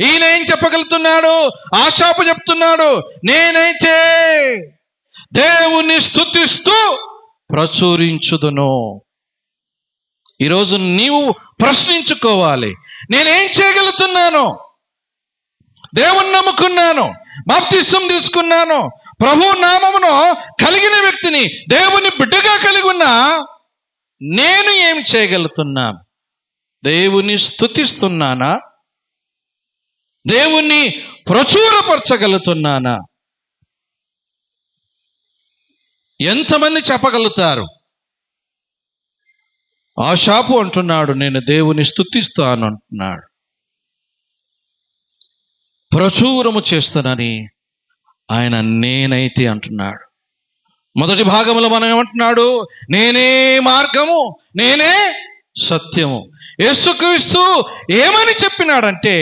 ఈయన ఏం చెప్పగలుగుతున్నాడు? ఆశాపు చెప్తున్నాడు, నేనైతే దేవుని స్తుతిస్తూ ప్రచురించుదును. ఈరోజు నీవు ప్రశ్నించుకోవాలి, నేనేం చేయగలుగుతున్నాను? దేవుని నమ్ముకున్నాను, బాప్తిసం తీసుకున్నాను, ప్రభు నామమును కలిగిన వ్యక్తిని, దేవుని బిడ్డగా కలిగి ఉన్నా, నేను ఏం చేయగలుగుతున్నాను? దేవుని స్తుతిస్తున్నానా? దేవుణ్ణి ప్రచురపరచగలుగుతున్నానా? ఎంతమంది చెప్పగలుగుతారు? ఆశాపు అంటున్నాడు, నేను దేవుని స్తుతిస్తాను అంటున్నాడు, ప్రచురము చేస్తానని ఆయన నేనైతే అంటున్నాడు. మొదటి భాగంలో మనం ఏమంటున్నాడు? నేనే మార్గము, నేనే సత్యము. యేసుక్రీస్తు ఏమని చెప్పినాడంటే,